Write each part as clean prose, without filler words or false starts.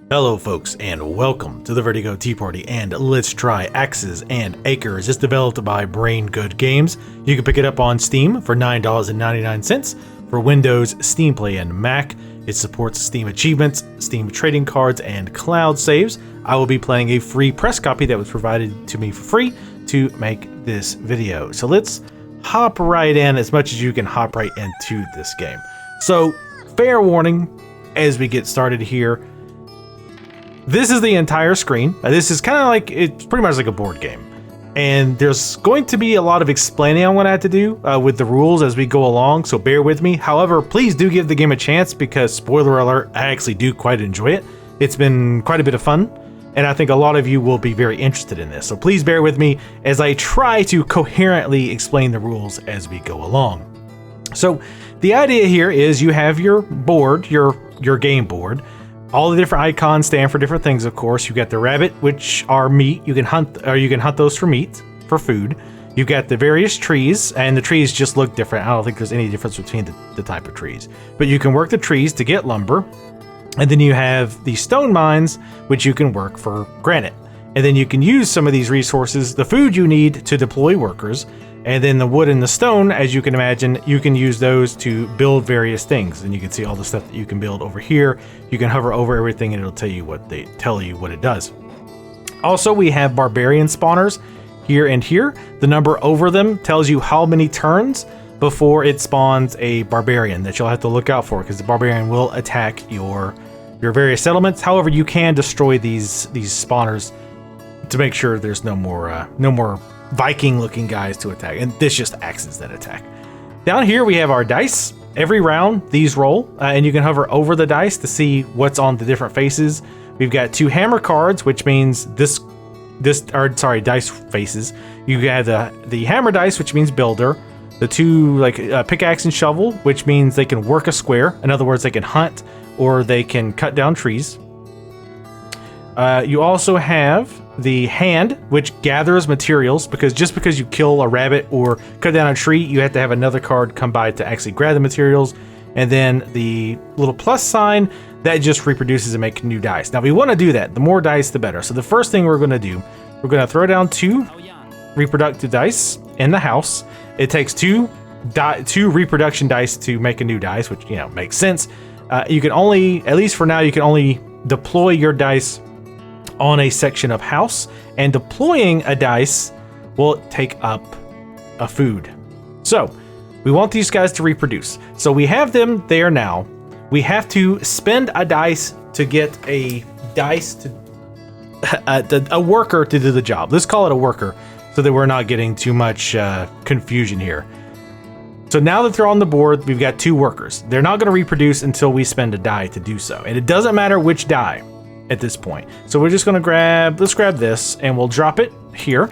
Hello folks, and welcome to the Vertigo Tea Party and Let's Try Axes and Acres. It's developed by Brain Good Games. You can pick it up on Steam for $9.99 for Windows, Steam Play, and Mac. It supports Steam achievements, Steam trading cards, and cloud saves. I will be playing a free press copy that was provided to me for free to make this video. So let's hop right in as much as you can hop right into this game. So, fair warning as we get started here. This is the entire screen. This is kind of like, it's pretty much like a board game. And there's going to be a lot of explaining I'm going to have to do with the rules as we go along, so bear with me. However, please do give the game a chance because, spoiler alert, I actually do quite enjoy it. It's been quite a bit of fun, and I think a lot of you will be very interested in this. So please bear with me as I try to coherently explain the rules as we go along. So the idea here is you have your board, your game board. All the different icons stand for different things, of course. You got the rabbit, which are meat. You can hunt those for meat, for food. You've got the various trees, and the trees just look different. I don't think there's any difference between the type of trees. But you can work the trees to get lumber. And then you have the stone mines, which you can work for granite. And then you can use some of these resources, the food you need to deploy workers. And then the wood and the stone, as you can imagine, you can use those to build various things. And you can see all the stuff that you can build over here. You can hover over everything and it'll tell you what it does. Also, we have barbarian spawners here and here. The number over them tells you how many turns before it spawns a barbarian that you'll have to look out for, because the barbarian will attack your various settlements. However, you can destroy these spawners to make sure there's no more Viking looking guys to attack, and this just axes that attack. Down here we have our dice. Every round these roll, and you can hover over the dice to see what's on the different faces. We've got 2 hammer cards, which means dice faces. You have the hammer dice, which means builder. The 2 pickaxe and shovel, which means they can work a square. In other words, they can hunt or they can cut down trees. You also have the hand, which gathers materials, because just because you kill a rabbit or cut down a tree, you have to have another card come by to actually grab the materials. And then the little plus sign, that just reproduces and makes new dice. Now we want to do that. The more dice, the better. So the first thing we're going to do, we're going to throw down 2 reproductive dice in the house. It takes 2 reproduction dice to make a new dice, which, makes sense. You can only, at least for now, you can only deploy your dice on a section of house, and deploying a dice will take up a food. So we want these guys to reproduce. So we have them there now. We have to spend a dice to get a dice to a worker to do the job. Let's call it a worker so that we're not getting too much confusion here. So now that they're on the board, we've got 2 workers. They're not going to reproduce until we spend a die to do so. And it doesn't matter which die at this point. So we're just going to let's grab this and we'll drop it here.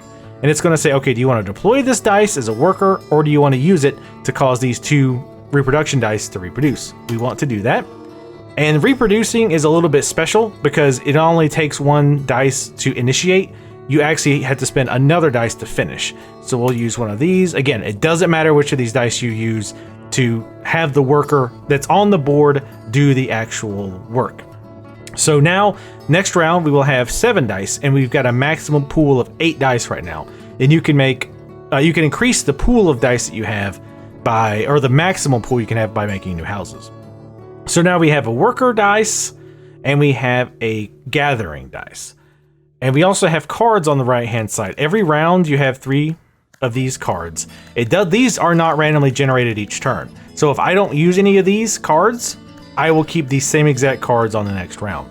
And it's going to say, okay, do you want to deploy this dice as a worker, or do you want to use it to cause these 2 reproduction dice to reproduce? We want to do that. And reproducing is a little bit special because it only takes 1 dice to initiate. You actually have to spend another dice to finish. So we'll use one of these. Again, it doesn't matter which of these dice you use to have the worker that's on the board do the actual work. So now, next round, we will have 7 dice, and we've got a maximum pool of 8 dice right now. And you can increase the pool of dice that you have or the maximum pool you can have by making new houses. So now we have a worker dice, and we have a gathering dice. And we also have cards on the right-hand side. Every round, you have 3 of these cards. These are not randomly generated each turn. So if I don't use any of these cards, I will keep these same exact cards on the next round.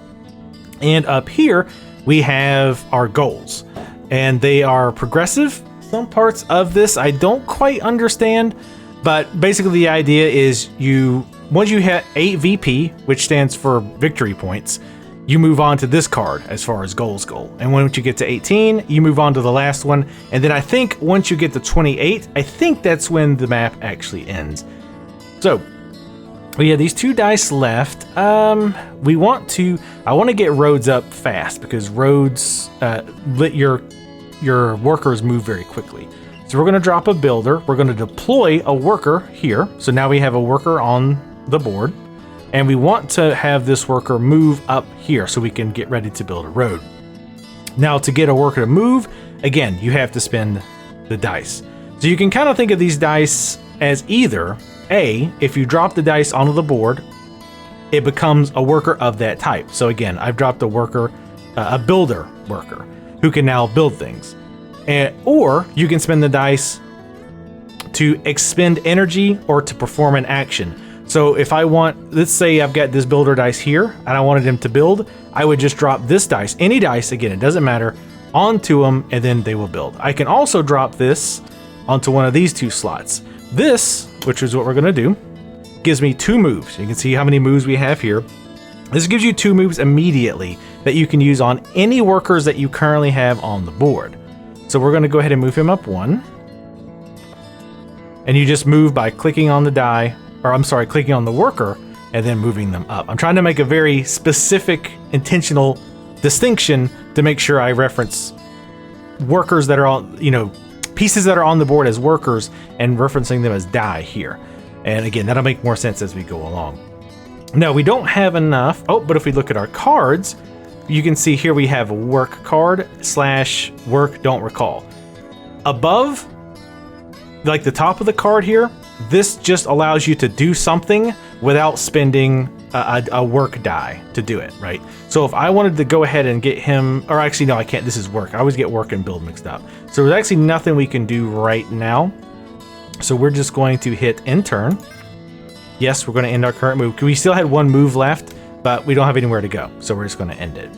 And up here, we have our goals. And they are progressive. Some parts of this I don't quite understand. But basically the idea is once you hit 8 VP, which stands for victory points, you move on to this card as far as goals go. And once you get to 18, you move on to the last one. And then I think once you get to 28, I think that's when the map actually ends. So we have these 2 dice left. I want to get roads up fast because roads let your workers move very quickly. So we're going to drop a builder. We're going to deploy a worker here. So now we have a worker on the board. And we want to have this worker move up here so we can get ready to build a road. Now, to get a worker to move, again, you have to spend the dice. So you can kind of think of these dice as either A, if you drop the dice onto the board, it becomes a worker of that type. So again, I've dropped a worker, a builder worker, who can now build things. Or you can spend the dice to expend energy or to perform an action. So if I want, let's say I've got this builder dice here and I wanted him to build, I would just drop this dice, any dice, again, it doesn't matter, onto them, and then they will build. I can also drop this onto one of these two slots. This, which is what we're going to do, gives me 2 moves. You can see how many moves we have here. This gives you 2 moves immediately that you can use on any workers that you currently have on the board. So we're going to go ahead and move him up 1. And you just move by clicking on the die, or I'm sorry, clicking on the worker and then moving them up. I'm trying to make a very specific, intentional distinction to make sure I reference workers that are on, pieces that are on the board as workers and referencing them as die here. And again, that'll make more sense as we go along. Now, we don't have enough. Oh, but if we look at our cards, you can see here we have a work card / work don't recall. Above, like the top of the card here, this just allows you to do something without spending a work die to do it, right? So if I wanted to go ahead and get him, or actually, no, I can't. This is work. I always get work and build mixed up. So there's actually nothing we can do right now. So we're just going to hit end turn. Yes, we're going to end our current move. We still had 1 move left, but we don't have anywhere to go. So we're just going to end it.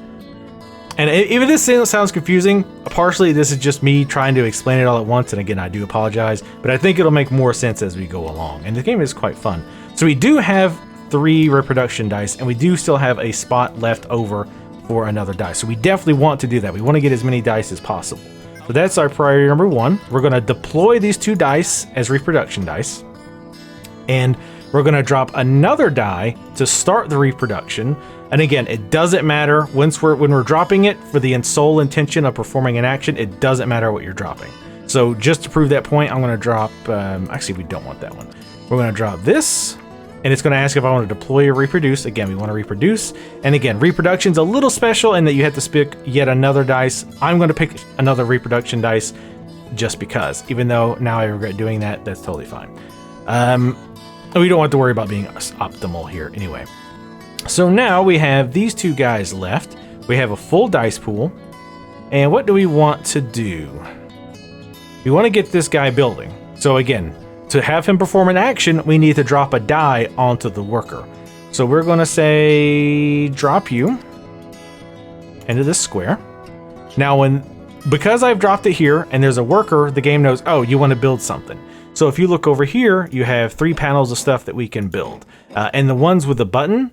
And even this sounds confusing, partially this is just me trying to explain it all at once. And again, I do apologize, but I think it'll make more sense as we go along. And the game is quite fun. So we do have 3 reproduction dice, and we do still have a spot left over for another dice. So we definitely want to do that. We want to get as many dice as possible. So that's our priority number 1. We're going to deploy these 2 dice as reproduction dice. And we're going to drop another die to start the reproduction. And again, it doesn't matter when we're dropping it for the sole intention of performing an action. It doesn't matter what you're dropping. So just to prove that point, I'm going to drop, actually we don't want that one. We're going to drop this, and it's going to ask if I want to deploy or reproduce. Again, we want to reproduce. And again, reproduction's a little special in that you have to pick yet another dice. I'm going to pick another reproduction dice just because, even though now I regret doing that, that's totally fine. We don't have to worry about being optimal here anyway. So now we have these 2 guys left. We have a full dice pool. And what do we want to do? We want to get this guy building. So again, to have him perform an action, we need to drop a die onto the worker. So we're going to say drop you into this square. Now, because I've dropped it here and there's a worker, the game knows, oh, you want to build something. So if you look over here, you have 3 panels of stuff that we can build. And the ones with the button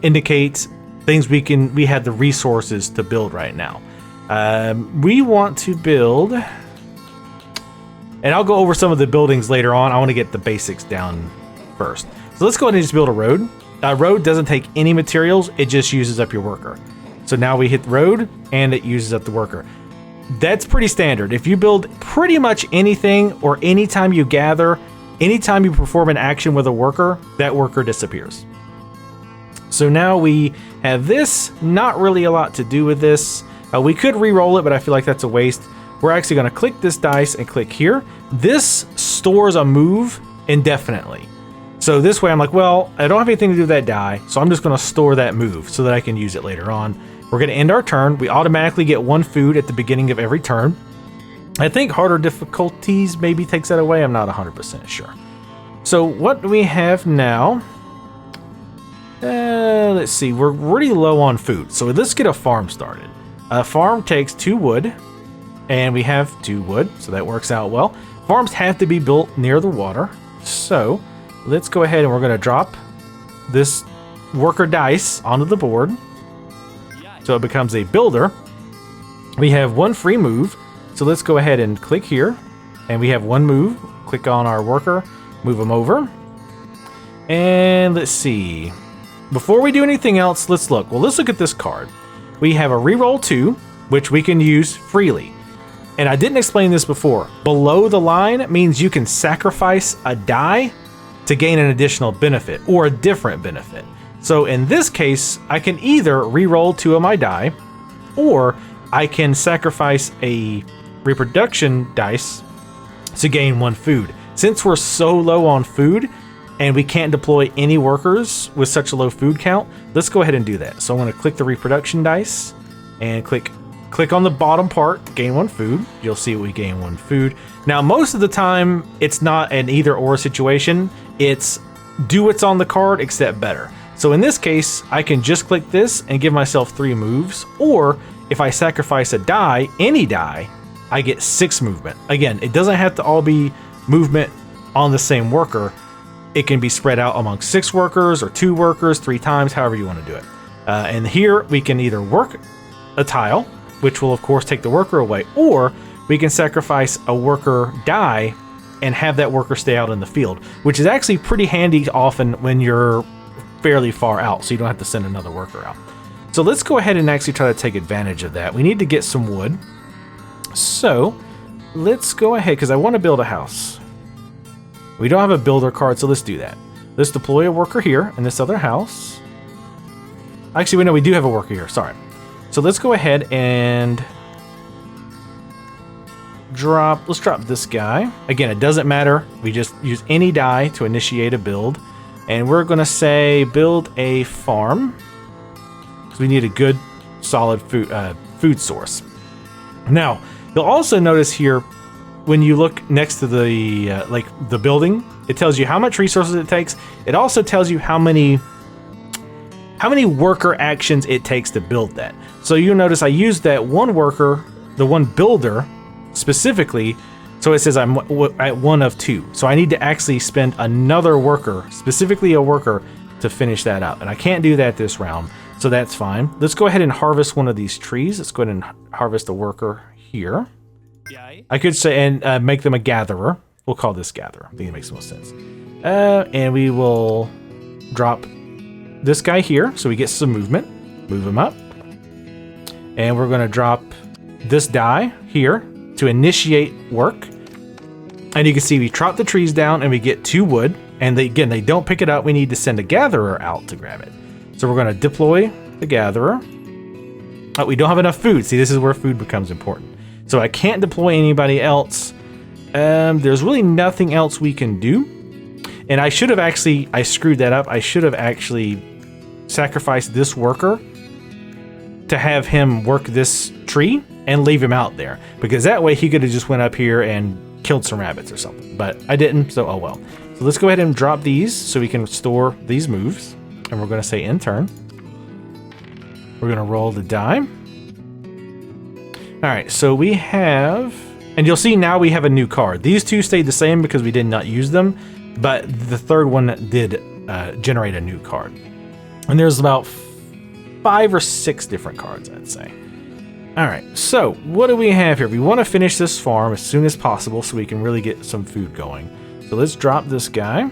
indicates things we have the resources to build right now. We want to build, and I'll go over some of the buildings later on. I want to get the basics down first. So let's go ahead and just build a road. A road doesn't take any materials. It just uses up your worker. So now we hit road and it uses up the worker. That's pretty standard. If you build pretty much anything, or anytime you gather, anytime you perform an action with a worker, that worker disappears. So now we have this, not really a lot to do with this. We could re-roll it, but I feel like that's a waste. We're actually going to click this dice and click here. This stores a move indefinitely. So this way I'm like, well, I don't have anything to do with that die, so I'm just going to store that move so that I can use it later on. We're going to end our turn. We automatically get 1 food at the beginning of every turn. I think harder difficulties maybe takes that away. I'm not 100% sure. So what do we have now? Let's see. We're really low on food. So let's get a farm started. A farm takes 2 wood, and we have 2 wood, so that works out well. Farms have to be built near the water. So let's go ahead and we're going to drop this worker dice onto the board. So it becomes a builder. We have 1 free move. So let's go ahead and click here. And we have 1 move. Click on our worker, move them over. And let's see. Before we do anything else, let's look. Well, let's look at this card. We have a reroll 2, which we can use freely. And I didn't explain this before. Below the line means you can sacrifice a die to gain an additional benefit or a different benefit. So in this case, I can either re-roll 2 of my die, or I can sacrifice a reproduction dice to gain 1 food. Since we're so low on food and we can't deploy any workers with such a low food count, let's go ahead and do that. So I'm going to click the reproduction dice and click on the bottom part, gain 1 food. You'll see we gain 1 food. Now, most of the time, it's not an either or situation. It's do what's on the card, except better. So in this case, I can just click this and give myself 3 moves. Or if I sacrifice a die, any die, I get 6 movement. Again, it doesn't have to all be movement on the same worker. It can be spread out among 6 workers or 2 workers, 3 times, however you want to do it. And here we can either work a tile, which will of course take the worker away, or we can sacrifice a worker die and have that worker stay out in the field, which is actually pretty handy often when you're fairly far out, so you don't have to send another worker out. So let's go ahead and actually try to take advantage of that. We need to get some wood. So let's go ahead, because I want to build a house. We don't have a builder card, so let's do that. Let's deploy a worker here in this other house. Actually, no, we do have a worker here, sorry. So let's go ahead and let's drop this guy. Again, it doesn't matter. We just use any die to initiate a build. And we're going to say build a farm, because we need a good, solid food source. Now, you'll also notice here, when you look next to the the building, it tells you how much resources it takes. It also tells you how many worker actions it takes to build that. So you'll notice I used that 1 worker, the 1 builder specifically, so it says I'm at 1 of 2. So I need to actually spend another worker, specifically a worker, to finish that up. And I can't do that this round, so that's fine. Let's go ahead and harvest one of these trees. Let's go ahead and harvest a worker here. I could say, and make them a gatherer. We'll call this gatherer. I think it makes the most sense. And we will drop this guy here, so we get some movement. Move him up. And we're going to drop this die here to initiate work. And you can see we chop the trees down and we get 2 wood. And again, they don't pick it up. We need to send a gatherer out to grab it. So we're going to deploy the gatherer. Oh, we don't have enough food. See, this is where food becomes important. So I can't deploy anybody else. There's really nothing else we can do. And I should have actually, I screwed that up. I should have actually sacrificed this worker to have him work this tree and leave him out there, because that way he could have just went up here and killed some rabbits or something, but I didn't, so oh well. So let's go ahead and drop these so we can store these moves, and we're going to say end turn. We're going to roll the die. All right, so we have, and you'll see now we have a new card. These 2 stayed the same because we did not use them, but the 3rd one did generate a new card. And there's about 5 or 6 different cards, I'd say. All right, so what do we have here? We want to finish this farm as soon as possible so we can really get some food going. So let's drop this guy.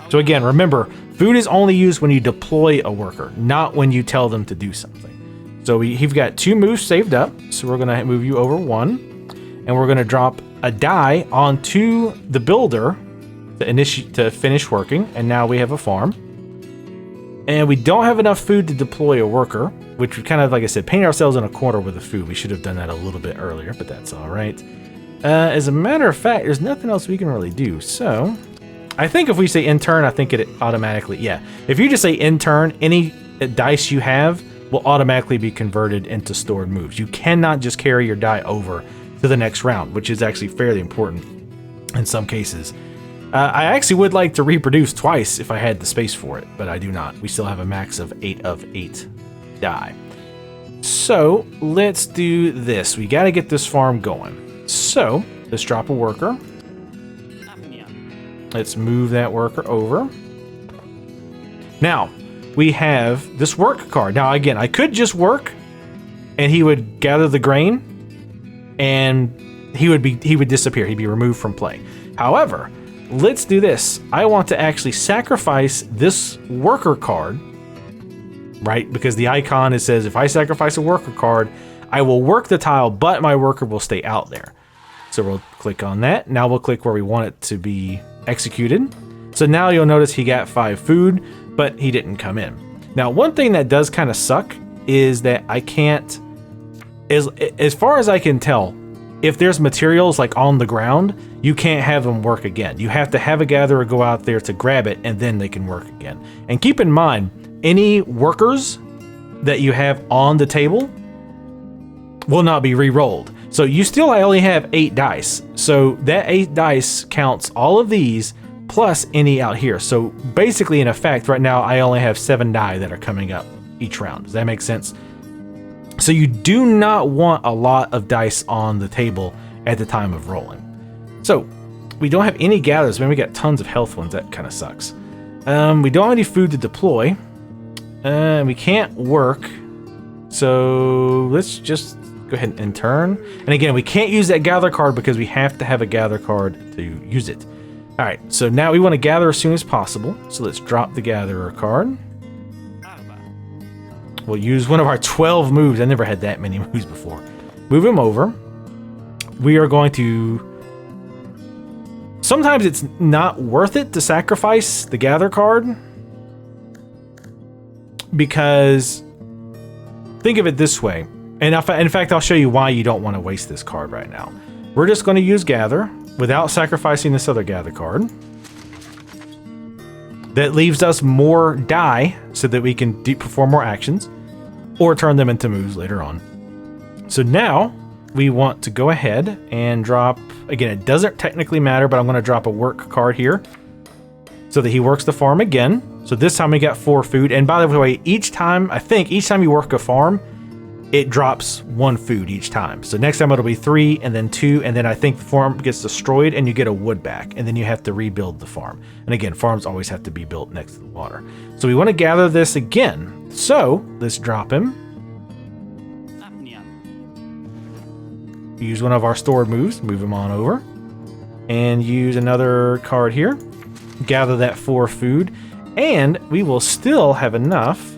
So again, remember, food is only used when you deploy a worker, not when you tell them to do something. So we've got 2 moves saved up. So we're going to move you over 1, and we're going to drop a die onto the builder to finish working. And now we have a farm. And we don't have enough food to deploy a worker, which we kind of, like I said, paint ourselves in a corner with the food. We should have done that a little bit earlier, but that's all right. As a matter of fact, there's nothing else we can really do. So I think if we say end turn, I think it automatically, yeah. If you just say end turn, any dice you have will automatically be converted into stored moves. You cannot just carry your die over to the next round, which is actually fairly important in some cases. I actually would like to reproduce twice if I had the space for it, but I do not. We still have a max of 8 of 8 die. So let's do this. We got to get this farm going. So let's drop a worker. Let's move that worker over. Now we have this work card. Now again, I could just work and he would gather the grain and he would disappear. He'd be removed from play. However, let's do this. I want to actually sacrifice this worker card, right? Because the icon, it says if I sacrifice a worker card, I will work the tile, but my worker will stay out there. So we'll click on that. Now we'll click where we want it to be executed. So now you'll notice he got 5 food, but he didn't come in. Now, one thing that does kind of suck is that I can't, as far as I can tell, if there's materials like on the ground, you can't have them work again. You have to have a gatherer go out there to grab it, and then they can work again. And keep in mind, any workers that you have on the table will not be re-rolled. So you still only have 8 dice. So that 8 dice counts all of these plus any out here. So basically, in effect, right now I only have 7 die that are coming up each round. Does that make sense? So you do not want a lot of dice on the table at the time of rolling. So we don't have any gatherers. Man, we got tons of health ones. That kind of sucks. We don't have any food to deploy. We can't work. So let's just go ahead and turn. And again, we can't use that gather card because we have to have a gather card to use it. All right, so now we want to gather as soon as possible. So let's drop the gatherer card. We'll use one of our 12 moves. I never had that many moves before. Move him over. We are going to... Sometimes it's not worth it to sacrifice the gather card, because think of it this way. And in fact, I'll show you why you don't want to waste this card right now. We're just going to use gather without sacrificing this other gather card. That leaves us more die so that we can perform more actions or turn them into moves later on. So now we want to go ahead and drop, again, it doesn't technically matter, but I'm going to drop a work card here so that he works the farm again. So this time we got 4 food. And by the way, each time you work a farm, it drops 1 food each time. So next time it'll be 3 and then 2. And then I think the farm gets destroyed and you get a wood back. And then you have to rebuild the farm. And again, farms always have to be built next to the water. So we want to gather this again. So let's drop him. Use one of our stored moves, move him on over. And use another card here. Gather that 4 food. And we will still have enough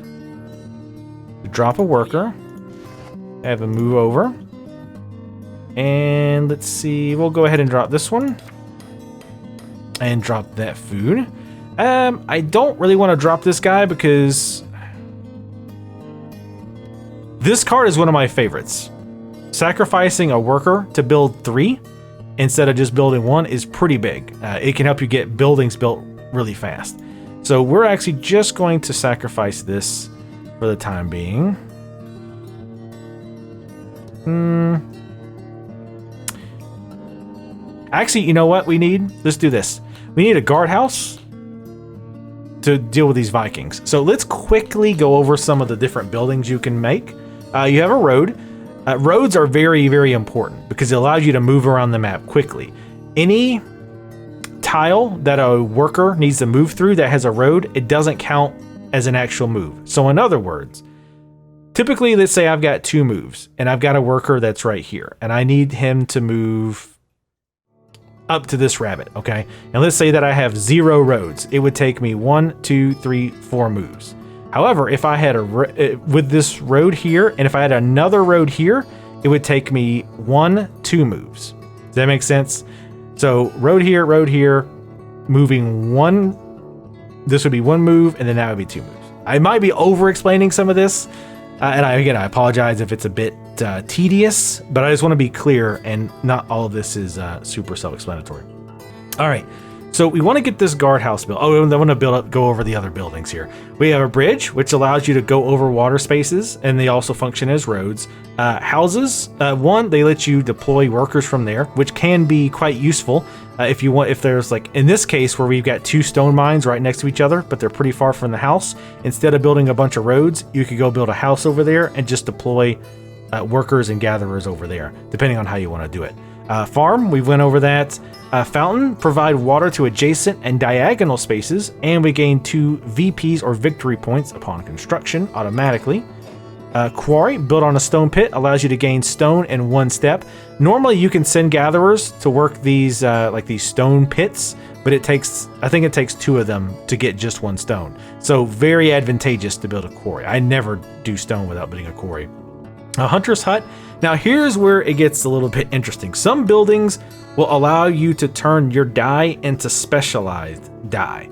to drop a worker. Have him move over. And let's see, we'll go ahead and drop this one. And drop that food. I don't really want to drop this guy because this card is one of my favorites. Sacrificing a worker to build 3 instead of just building 1 is pretty big. It can help you get buildings built really fast. So we're actually just going to sacrifice this for the time being. Actually, you know what we need? Let's do this. We need a guardhouse to deal with these Vikings. So let's quickly go over some of the different buildings you can make. You have a road. Roads are very, very important because it allows you to move around the map quickly. Any tile that a worker needs to move through that has a road, it doesn't count as an actual move. So in other words, typically, let's say I've got 2 moves and I've got a worker that's right here and I need him to move up to this rabbit, okay? And let's say that I have 0 roads. It would take me 1, 2, 3, 4 moves. However, if I had with this road here and if I had another road here, it would take me 1, 2 moves. Does that make sense? So road here, moving 1. This would be 1 move and then that would be 2 moves. I might be over explaining some of this. And I apologize if it's a bit tedious, but I just want to be clear and not all of this is super self-explanatory. All right, so we want to get this guardhouse built. Oh, I want to go over the other buildings here. We have a bridge, which allows you to go over water spaces, and they also function as roads. Houses, one, they let you deploy workers from there, which can be quite useful. If you want, if there's like in this case where we've got 2 stone mines right next to each other, but they're pretty far from the house, instead of building a bunch of roads, you could go build a house over there and just deploy workers and gatherers over there, depending on how you want to do it. Farm, we went over that. Fountain, provide water to adjacent and diagonal spaces, and we gain 2 VPs or victory points upon construction automatically. Quarry, built on a stone pit, allows you to gain stone in 1 step. Normally you can send gatherers to work these like these stone pits, but I think it takes 2 of them to get just 1 stone. So very advantageous to build a quarry. I never do stone without building a quarry. A hunter's hut. Now here's where it gets a little bit interesting. Some buildings will allow you to turn your die into specialized die.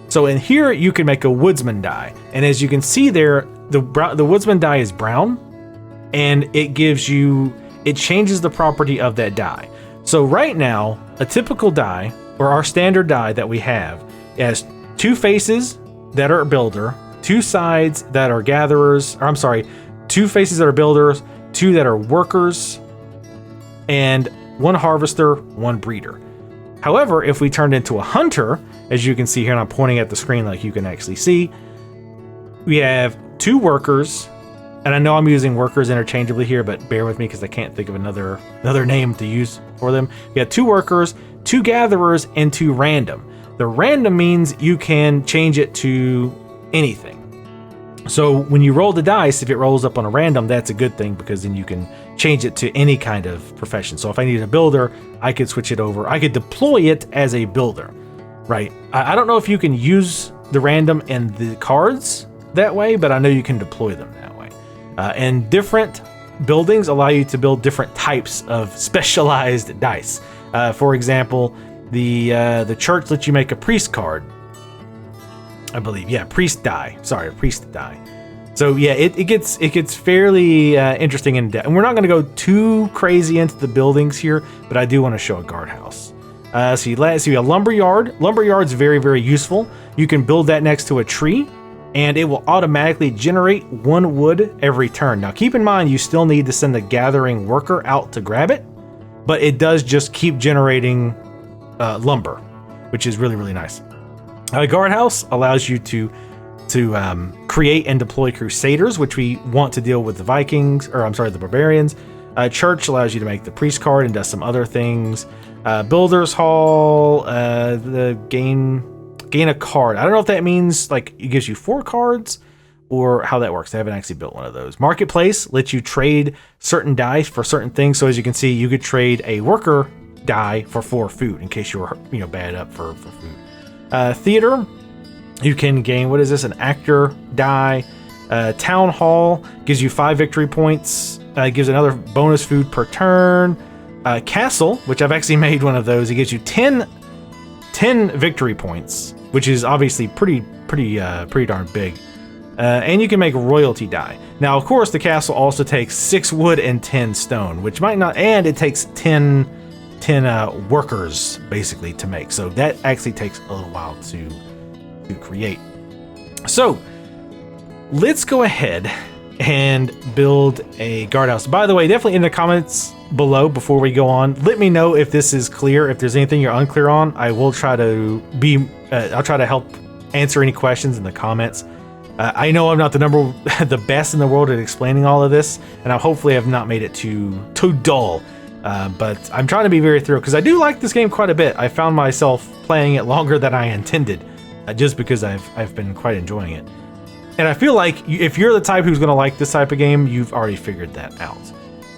So in here you can make a woodsman die, and as you can see there, the woodsman die is brown, and it changes the property of that die. So right now, a typical die, or our standard die that we have, has 2 faces that are builder, 2 sides that are gatherers, or I'm sorry, 2 faces that are builders, 2 that are workers, and 1 harvester, 1 breeder. However, if we turned into a hunter, as you can see here, and I'm pointing at the screen like you can actually see, we have 2 workers, and I know I'm using workers interchangeably here, but bear with me because I can't think of another name to use for them. We have 2 workers, 2 gatherers, and 2 random. The random means you can change it to anything. So when you roll the dice, if it rolls up on a random, that's a good thing, because then you can change it to any kind of profession. So if I needed a builder, I could switch it over. I could deploy it as a builder, right? I don't know if you can use the random and the cards that way, but I know you can deploy them that way. And different buildings allow you to build different types of specialized dice. For example, the church lets you make a priest card, I believe. Yeah, priest die. Sorry, priest die. So yeah, it gets fairly interesting in depth. And we're not going to go too crazy into the buildings here, but I do want to show a guardhouse. So you see a lumberyard. Lumberyard's very, very useful. You can build that next to a tree, and it will automatically generate 1 wood every turn. Now keep in mind, you still need to send the gathering worker out to grab it, but it does just keep generating lumber, which is really, really nice. A guardhouse allows you to create and deploy crusaders, which we want to deal with the Vikings, or I'm sorry, the barbarians. Church allows you to make the priest card and does some other things. Builder's hall, the gain a card. I don't know if that means like it gives you 4 cards or how that works. I haven't actually built one of those. Marketplace lets you trade certain dice for certain things. So as you can see, you could trade a worker die for 4 food in case you were bad up for food. Theater, you can gain, what is this, an actor die. Town hall gives you 5 victory points, gives another bonus food per turn. Castle, which I've actually made one of those, it gives you 10 victory points, which is obviously pretty darn big. And you can make royalty die. Now, of course, the castle also takes 6 wood and 10 stone, which might not, and it takes 10 workers basically to make. So that actually takes a little while to create. So let's go ahead and build a guardhouse. By the way, definitely in the comments below before we go on, let me know if this is clear. If there's anything you're unclear on, I will try to I'll try to help answer any questions in the comments. I know I'm not the best in the world at explaining all of this, and I hopefully have not made it too dull. But I'm trying to be very thorough because I do like this game quite a bit. I found myself playing it longer than I intended, just because I've been quite enjoying it. And I feel like if you're the type who's going to like this type of game, you've already figured that out.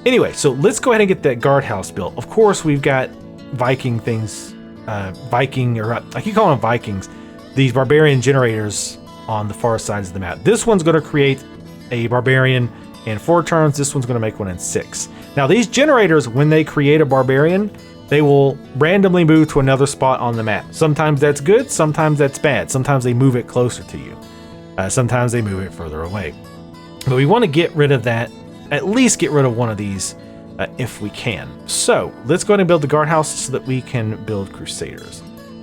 Anyway, so let's go ahead and get that guardhouse built. Of course, we've got Viking things, I keep calling them Vikings, these barbarian generators on the far sides of the map. This one's going to create a barbarian in 4 turns. This one's going to make one in 6. Now, these generators, when they create a barbarian, they will randomly move to another spot on the map. Sometimes that's good, sometimes that's bad. Sometimes they move it closer to you. Sometimes they move it further away. But we want to get rid of that, at least get rid of one of these if we can. So let's go ahead and build the guardhouse so that we can build crusaders.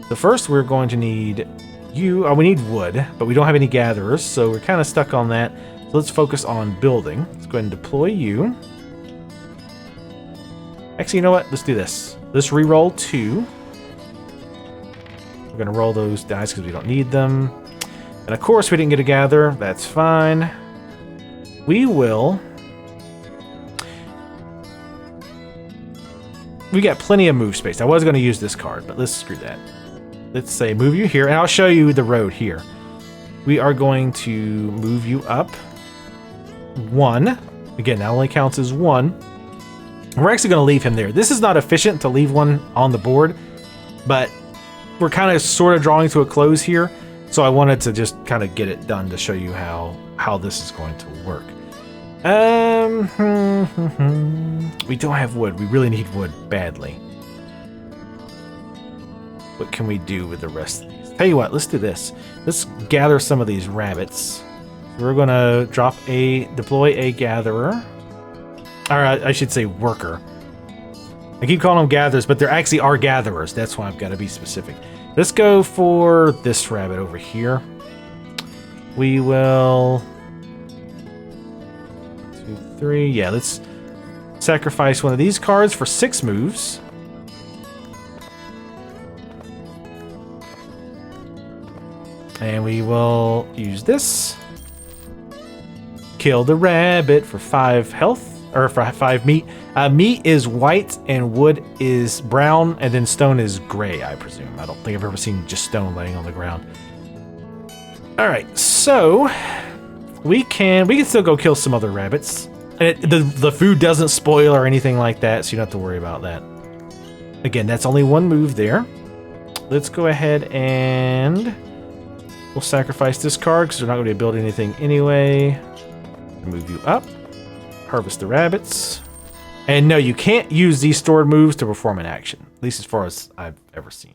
So first we're going to need we need wood, but we don't have any gatherers, so we're kind of stuck on that. So let's focus on building. Let's go ahead and deploy you. Actually, you know what? Let's do this. Let's re-roll 2. We're going to roll those dice because we don't need them. And of course, we didn't get a gather. That's fine. We got plenty of move space. I was going to use this card, but let's screw that. Let's say move you here, and I'll show you the road here. We are going to move you up 1. Again, that only counts as 1. We're actually going to leave him there. This is not efficient to leave one on the board, but we're kind of sort of drawing to a close here. So I wanted to just kind of get it done to show you how this is going to work. We don't have wood. We really need wood badly. What can we do with the rest of these? Tell you what, let's do this. Let's gather some of these rabbits. We're gonna deploy a gatherer. Or I should say worker. I keep calling them gatherers, but there actually are gatherers. That's why I've got to be specific. Let's go for this rabbit over here. We will... 1, 2, 3. Yeah, let's sacrifice one of these cards for 6 moves. And we will use this. Kill the rabbit for 5 health. Or for 5 meat. Meat is white and wood is brown, and then stone is gray, I presume. I don't think I've ever seen just stone laying on the ground. Alright, so we can still go kill some other rabbits. And the food doesn't spoil or anything like that, so you don't have to worry about that. Again, that's only 1 move there. Let's go ahead and we'll sacrifice this card because we're not going to build anything anyway. Move you up. Harvest the rabbits. And no, you can't use these stored moves to perform an action. At least as far as I've ever seen.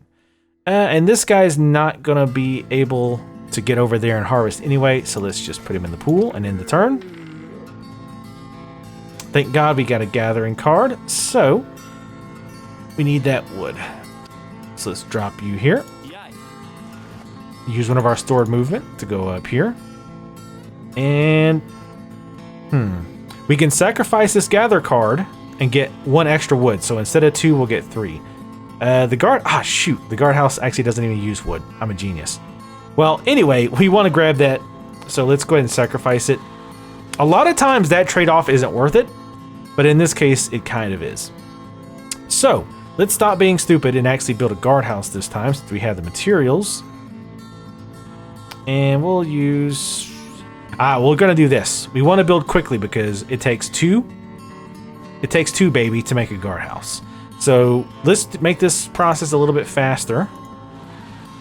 And this guy's not going to be able to get over there and harvest anyway. So let's just put him in the pool and end the turn. Thank God we got a gathering card. So we need that wood. So let's drop you here. Use one of our stored movement to go up here. And... we can sacrifice this gather card and get 1 extra wood. So instead of 2, we'll get 3. The guardhouse actually doesn't even use wood. I'm a genius. Well, anyway, we want to grab that. So let's go ahead and sacrifice it. A lot of times that trade-off isn't worth it, but in this case, it kind of is. So let's stop being stupid and actually build a guardhouse this time since we have the materials. And we'll use... we're gonna do this. We want to build quickly because it takes 2. It takes 2, baby, to make a guardhouse. So let's make this process a little bit faster.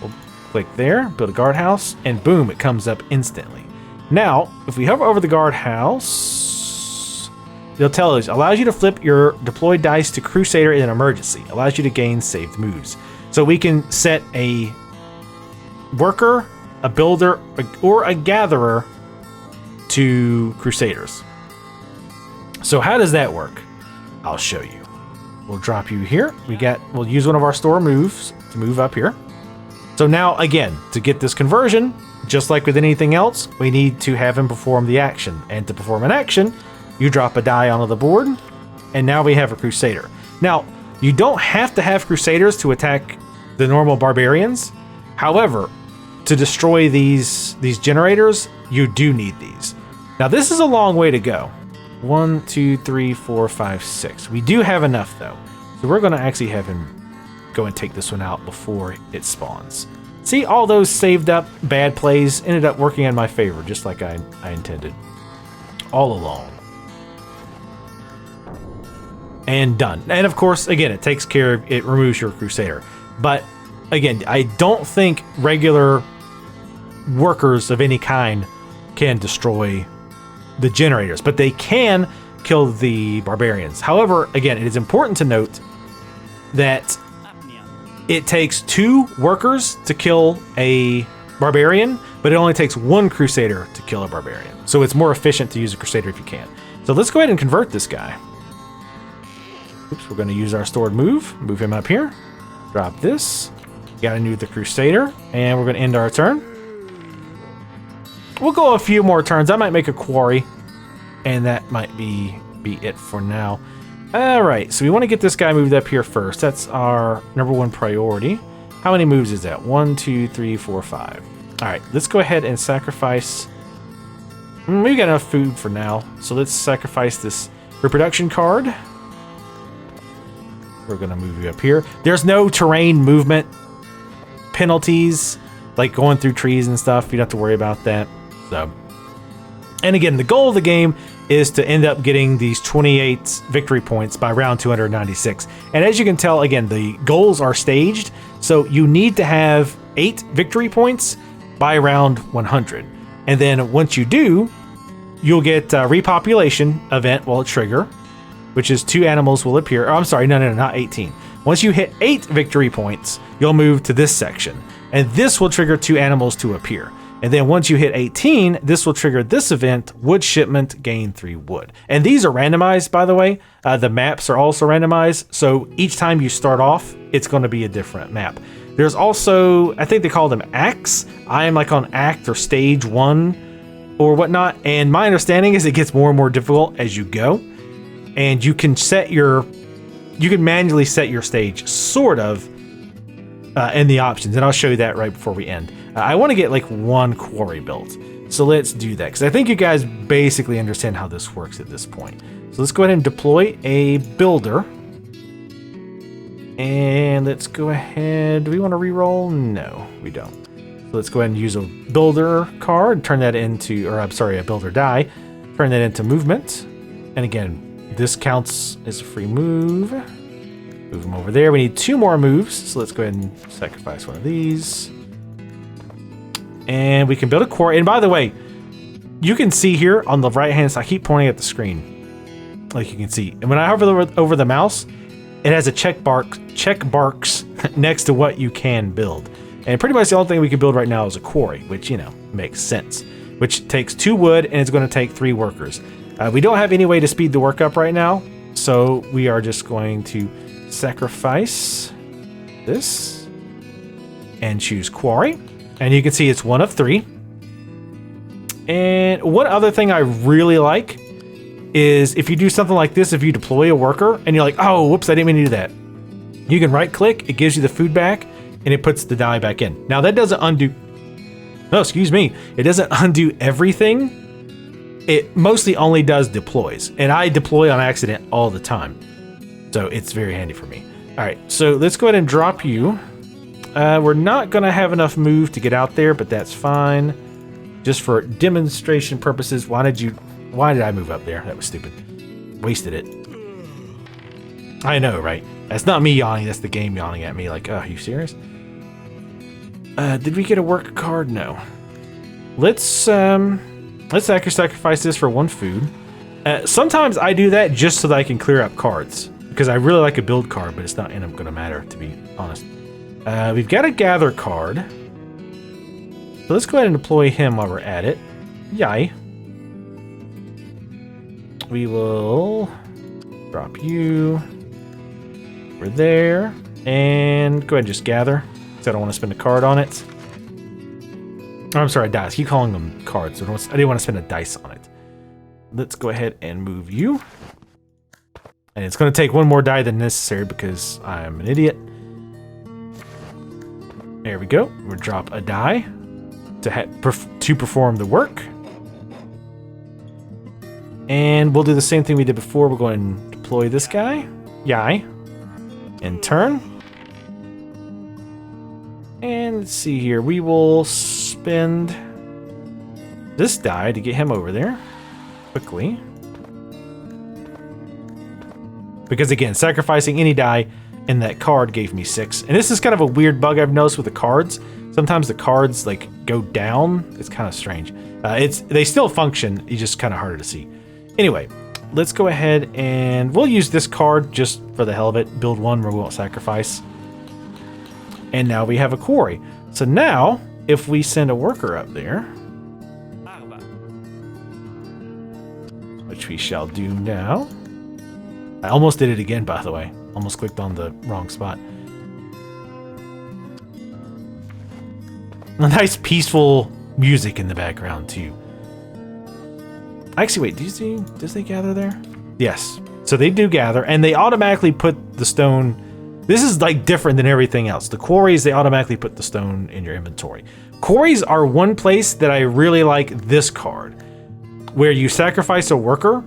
We'll click there, build a guardhouse, and boom, it comes up instantly. Now, if we hover over the guardhouse, it'll tell us, allows you to flip your deployed dice to Crusader in an emergency. Allows you to gain saved moves. So we can set a worker, a builder, or a gatherer to Crusaders. So how does that work? I'll show you. We'll drop you here. We'll use one of our store moves to move up here. So now again, to get this conversion, just like with anything else, we need to have him perform the action. And to perform an action, you drop a die onto the board, and now we have a Crusader. Now, you don't have to have Crusaders to attack the normal barbarians. However, to destroy these generators, you do need these. Now this is a long way to go. 1, 2, 3, 4, 5, 6. We do have enough though. So we're gonna actually have him go and take this one out before it spawns. See, all those saved up bad plays ended up working in my favor, just like I intended. All along. And done. And of course, again, it takes care of, it removes your Crusader. But again, I don't think regular workers of any kind can destroy the generators, but they can kill the barbarians. However, again, it is important to note that it takes 2 workers to kill a barbarian, but it only takes 1 Crusader to kill a barbarian. So it's more efficient to use a Crusader if you can. So let's go ahead and convert this guy. Oops, we're going to use our stored move him up here, drop this, got to new the Crusader, and we're going to end our turn. We'll go a few more turns. I might make a quarry, and that might be it for now. All right, so we want to get this guy moved up here first. That's our #1 priority. How many moves is that? 1, 2, 3, 4, 5. All right, let's go ahead and sacrifice. We got enough food for now, so let's sacrifice this reproduction card. We're gonna move you up here. There's no terrain movement penalties, like going through trees and stuff. You don't have to worry about that. So, and again, the goal of the game is to end up getting these 28 victory points by round 296. And as you can tell, again, the goals are staged, so you need to have 8 victory points by round 100. And then once you do, you'll get a repopulation event will trigger, which is 2 animals will appear. Oh, I'm sorry, no, not 18. Once you hit 8 victory points, you'll move to this section, and this will trigger 2 animals to appear. And then once you hit 18, this will trigger this event, wood shipment, gain 3 wood. And these are randomized, by the way. The maps are also randomized, so each time you start off, it's going to be a different map. There's also, I think they call them acts. I am like on act or stage 1 or whatnot, and my understanding is it gets more and more difficult as you go. And you can manually set your stage, sort of, in the options, and I'll show you that right before we end. I want to get like 1 quarry built, so let's do that, because I think you guys basically understand how this works at this point. So let's go ahead and deploy a builder, and let's go ahead. Do we want to reroll? No, we don't. So let's go ahead and use a builder card, turn that into, or I'm sorry, a builder die, turn that into movement, and again, this counts as a free move. Move them over there. We need 2 more moves, so let's go ahead and sacrifice one of these. And we can build a quarry. And by the way, you can see here on the right hand side, I keep pointing at the screen, like you can see. And when I hover over the mouse, it has a check marks next to what you can build. And pretty much the only thing we can build right now is a quarry, which, you know, makes sense. Which takes 2 wood, and it's going to take 3 workers. We don't have any way to speed the work up right now, so we are just going to sacrifice this and choose quarry. And you can see it's 1 of 3. And one other thing I really like is if you do something like this, if you deploy a worker and you're like, oh, whoops, I didn't mean to do that. You can right click, it gives you the food back, and it puts the die back in. Now that doesn't undo, no, excuse me, it doesn't undo everything. It mostly only does deploys, and I deploy on accident all the time. So it's very handy for me. All right, so let's go ahead and drop you. We're not gonna have enough move to get out there, but that's fine. Just for demonstration purposes, why did I move up there? That was stupid. Wasted it. I know, right? That's not me yawning, that's the game yawning at me like, oh, are you serious? Did we get a work card? No. Let's actually sacrifice this for 1 food. Sometimes I do that just so that I can clear up cards, because I really like a build card, but it's not gonna matter, to be honest. We've got a gather card. So let's go ahead and deploy him while we're at it. Yay. We will drop you over there and go ahead and just gather, because I don't want to spend a card on it. Oh, I'm sorry, dice. I keep calling them cards. I didn't want to spend a dice on it. Let's go ahead and move you. And it's going to take 1 more die than necessary because I'm an idiot. There we go. We'll drop a die to perform the work. And we'll do the same thing we did before. We'll go ahead and deploy this guy. Yai. And turn. And let's see here. We will spend this die to get him over there quickly. Because again, sacrificing any die in that card gave me 6. And this is kind of a weird bug I've noticed with the cards. Sometimes the cards like go down. It's kind of strange. They still function. It's just kind of harder to see. Anyway, let's go ahead and we'll use this card just for the hell of it. Build 1 where we won't sacrifice. And now we have a quarry. So now, if we send a worker up there, which we shall do now. I almost did it again, by the way. Almost clicked on the wrong spot. A nice peaceful music in the background too. Actually, wait, does they gather there? Yes. So they do gather, and they automatically put the stone. This is like different than everything else. The quarries, they automatically put the stone in your inventory. Quarries are one place that I really like this card, where you sacrifice a worker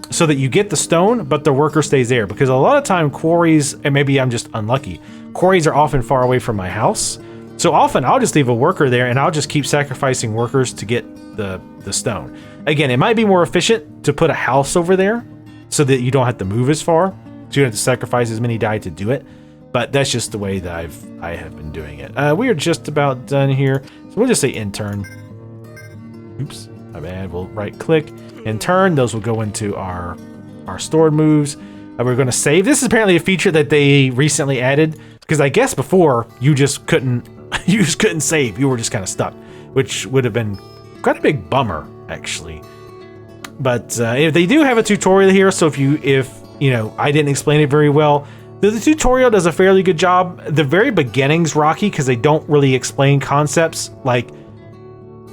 so that you get the stone, but the worker stays there. Because a lot of time quarries, and maybe I'm just unlucky, quarries are often far away from my house. So often I'll just leave a worker there and I'll just keep sacrificing workers to get the stone. Again, it might be more efficient to put a house over there so that you don't have to move as far. So you don't have to sacrifice as many die to do it. But that's just the way that I have been doing it. We are just about done here. So we'll just say intern. Oops, my bad. We'll right click. in turn. Those will go into our stored moves. We're going to save. This is apparently a feature that they recently added, because I guess before you just couldn't save. You were just kind of stuck, which would have been quite a big bummer actually. But if they do have a tutorial here, so if you know I didn't explain it very well, the tutorial does a fairly good job. The very beginning's rocky because they don't really explain concepts like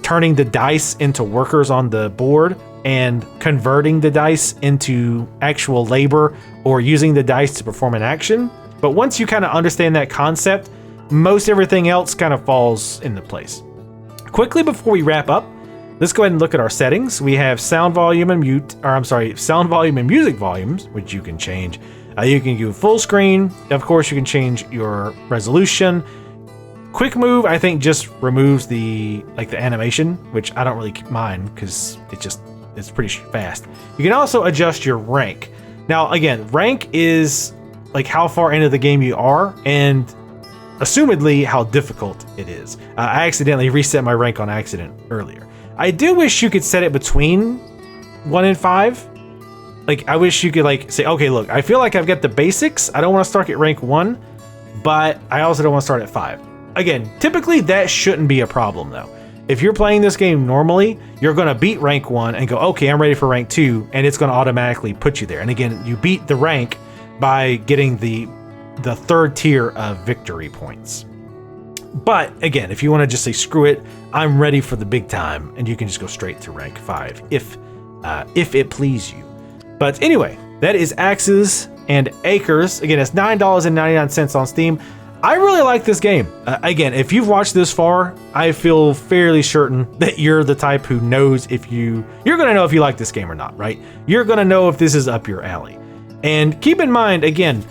turning the dice into workers on the board and converting the dice into actual labor or using the dice to perform an action. But once you kind of understand that concept, most everything else kind of falls into place. Quickly before we wrap up, let's go ahead and look at our settings. We have sound volume and sound volume and music volumes, which you can change. You can do full screen. Of course, you can change your resolution. Quick move, I think, just removes the animation, which I don't really mind because it's pretty fast. You can also adjust your rank. Now, again, rank is like how far into the game you are, and assumedly how difficult it is. I accidentally reset my rank on accident earlier. I do wish you could set it between 1 and 5. Like, I wish you could say, okay, look, I feel like I've got the basics. I don't want to start at rank 1, but I also don't want to start at 5. Again, typically that shouldn't be a problem though. If you're playing this game normally, you're going to beat rank 1 and go, okay, I'm ready for rank 2, and it's going to automatically put you there. And again, you beat the rank by getting the third tier of victory points. But again, if you want to just say, screw it, I'm ready for the big time, and you can just go straight to rank 5 if it please you. But anyway, that is Axes and Acres. Again, it's $9.99 on Steam. I really like this game. Again, if you've watched this far, I feel fairly certain that you're the type who knows you're going to know if you like this game or not, right? You're going to know if this is up your alley. And keep in mind, again,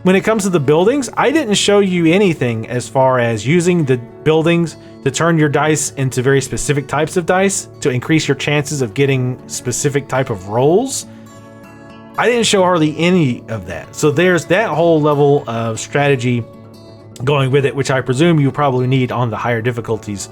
when it comes to the buildings, I didn't show you anything as far as using the buildings to turn your dice into very specific types of dice to increase your chances of getting specific type of rolls. I didn't show hardly any of that. So there's that whole level of strategy going with it, which I presume you probably need on the higher difficulties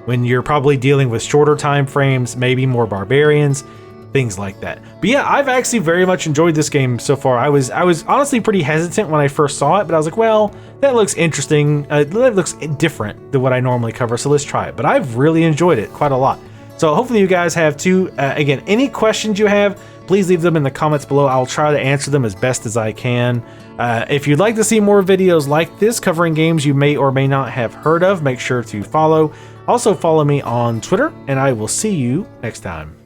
when you're probably dealing with shorter time frames, maybe more barbarians, things like that. But yeah, I've actually very much enjoyed this game so far. I was honestly pretty hesitant when I first saw it, but I was like, well, that looks interesting. That looks different than what I normally cover, so let's try it. But I've really enjoyed it quite a lot. So hopefully you guys have too. Again, any questions you have, please leave them in the comments below. I'll try to answer them as best as I can. If you'd like to see more videos like this covering games you may or may not have heard of, make sure to follow. Also follow me on Twitter, and I will see you next time.